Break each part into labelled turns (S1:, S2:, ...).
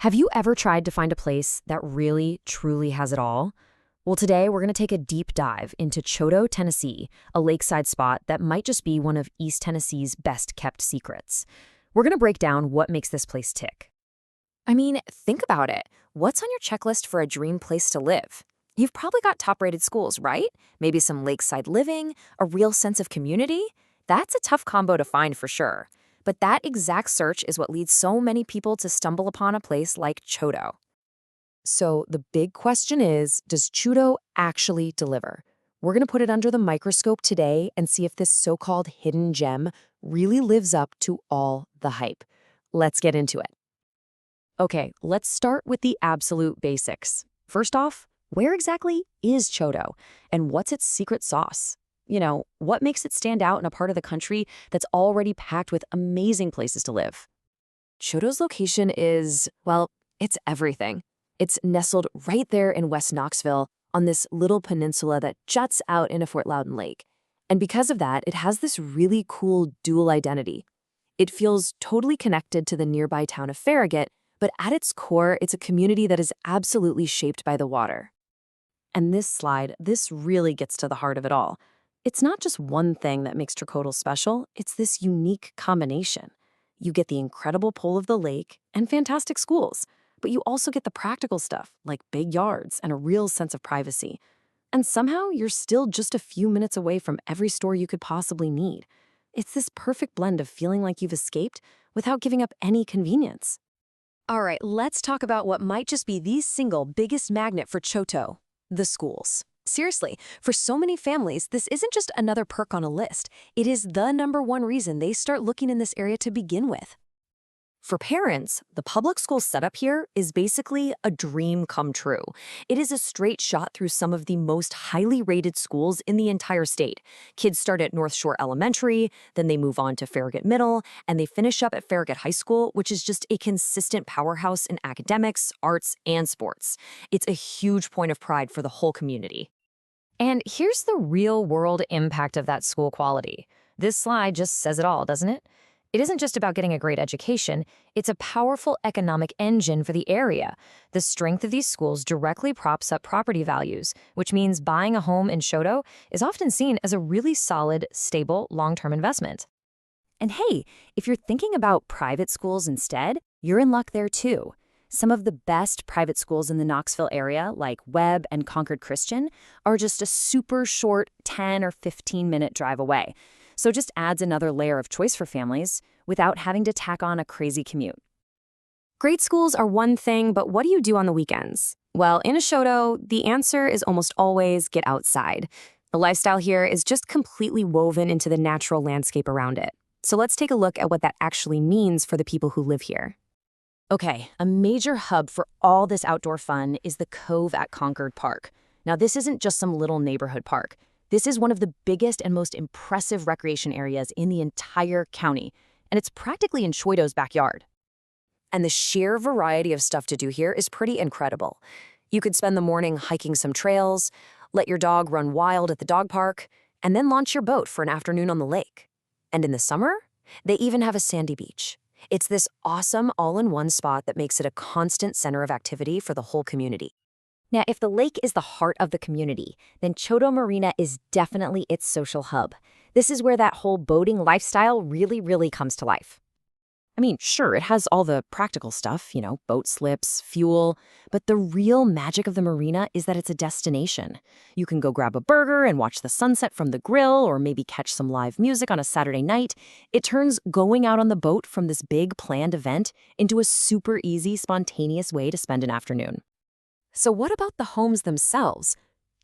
S1: Have you ever tried to find a place that really, truly has it all? Well, today we're going to take a deep dive into Choto, Tennessee, a lakeside spot that might just be one of East Tennessee's best-kept secrets. We're going to break down what makes this place tick.
S2: I mean, think about it. What's on your checklist for a dream place to live? You've probably got top-rated schools, right? Maybe some lakeside living, a real sense of community? That's a tough combo to find for sure. But that exact search is what leads so many people to stumble upon a place like Choto.
S1: So the big question is, does Choto actually deliver? We're going to put it under the microscope today and see if this so-called hidden gem really lives up to all the hype. Let's get into it. Okay, let's start with the absolute basics. First off, where exactly is Choto, and what's its secret sauce? What makes it stand out in a part of the country that's already packed with amazing places to live?
S2: Choto's location is, well, it's everything. It's nestled right there in West Knoxville on this little peninsula that juts out into Fort Loudoun Lake. And because of that, it has this really cool dual identity. It feels totally connected to the nearby town of Farragut, but at its core, it's a community that is absolutely shaped by the water.
S1: And this really gets to the heart of it all. It's not just one thing that makes Choto special, it's this unique combination. You get the incredible pull of the lake and fantastic schools, but you also get the practical stuff, like big yards and a real sense of privacy. And somehow, you're still just a few minutes away from every store you could possibly need. It's this perfect blend of feeling like you've escaped without giving up any convenience.
S2: All right, let's talk about what might just be the single biggest magnet for Choto, the schools. Seriously, for so many families, this isn't just another perk on a list. It is the #1 reason they start looking in this area to begin with. For parents, the public school setup here is basically a dream come true. It is a straight shot through some of the most highly rated schools in the entire state. Kids start at North Shore Elementary, then they move on to Farragut Middle, and they finish up at Farragut High School, which is just a consistent powerhouse in academics, arts, and sports. It's a huge point of pride for the whole community.
S1: And here's the real-world impact of that school quality. This slide just says it all, doesn't it? It isn't just about getting a great education, it's a powerful economic engine for the area. The strength of these schools directly props up property values, which means buying a home in Choto is often seen as a really solid, stable, long-term investment.
S2: And hey, if you're thinking about private schools instead, you're in luck there too. Some of the best private schools in the Knoxville area, like Webb and Concord Christian, are just a super short 10 or 15-minute drive away. So it just adds another layer of choice for families without having to tack on a crazy commute. Great schools are one thing, but what do you do on the weekends? Well, in Choto, the answer is almost always get outside. The lifestyle here is just completely woven into the natural landscape around it. So let's take a look at what that actually means for the people who live here. Okay, a major hub for all this outdoor fun is the Cove at Concord Park. Now, this isn't just some little neighborhood park. This is one of the biggest and most impressive recreation areas in the entire county, and it's practically in Choto's backyard. And the sheer variety of stuff to do here is pretty incredible. You could spend the morning hiking some trails, let your dog run wild at the dog park, and then launch your boat for an afternoon on the lake. And in the summer, they even have a sandy beach. It's this awesome all-in-one spot that makes it a constant center of activity for the whole community. Now, if the lake is the heart of the community, then Choto Marina is definitely its social hub. This is where that whole boating lifestyle really comes to life.
S1: I mean, sure, it has all the practical stuff, boat slips, fuel, but the real magic of the marina is that it's a destination. You can go grab a burger and watch the sunset from the grill, or maybe catch some live music on a Saturday night. It turns going out on the boat from this big planned event into a super easy, spontaneous way to spend an afternoon.
S2: So what about the homes themselves?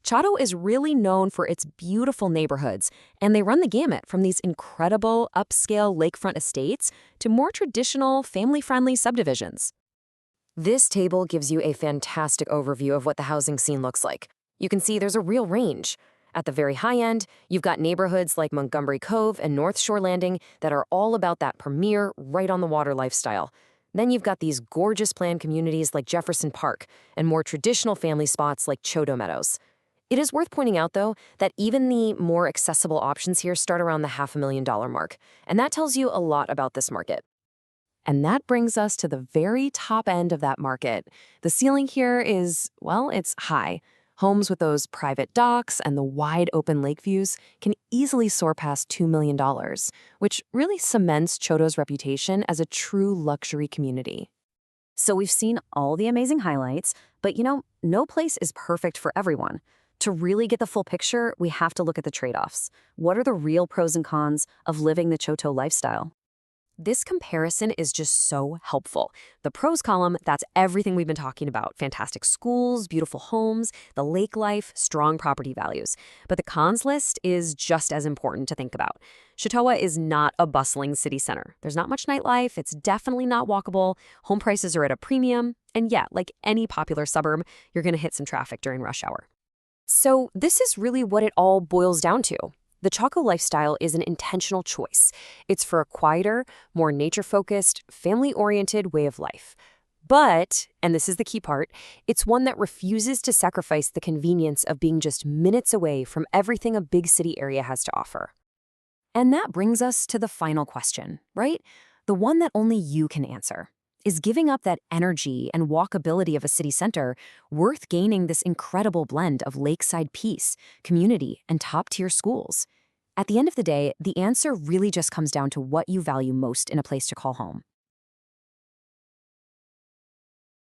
S2: Choto is really known for its beautiful neighborhoods, and they run the gamut from these incredible upscale lakefront estates to more traditional family-friendly subdivisions. This table gives you a fantastic overview of what the housing scene looks like. You can see there's a real range. At the very high end, you've got neighborhoods like Montgomery Cove and North Shore Landing that are all about that premier, right-on-the-water lifestyle. Then you've got these gorgeous planned communities like Jefferson Park and more traditional family spots like Choto Meadows. It is worth pointing out, though, that even the more accessible options here start around the $500,000 mark, and that tells you a lot about this market.
S1: And that brings us to the very top end of that market. The ceiling here is, well, it's high. Homes with those private docks and the wide open lake views can easily soar past $2 million, which really cements Choto's reputation as a true luxury community.
S2: So we've seen all the amazing highlights, but no place is perfect for everyone. To really get the full picture, we have to look at the trade-offs. What are the real pros and cons of living the Choto lifestyle?
S1: This comparison is just so helpful. The pros column, that's everything we've been talking about. Fantastic schools, beautiful homes, the lake life, strong property values. But the cons list is just as important to think about. Chautauqua is not a bustling city center. There's not much nightlife. It's definitely not walkable. Home prices are at a premium. And yeah, like any popular suburb, you're going to hit some traffic during rush hour. So this is really what it all boils down to. The Choco lifestyle is an intentional choice. It's for a quieter, more nature-focused, family-oriented way of life. But, and this is the key part, it's one that refuses to sacrifice the convenience of being just minutes away from everything a big city area has to offer. And that brings us to the final question, right? The one that only you can answer. Is giving up that energy and walkability of a city center worth gaining this incredible blend of lakeside peace, community, and top-tier schools? At the end of the day, the answer really just comes down to what you value most in a place to call home.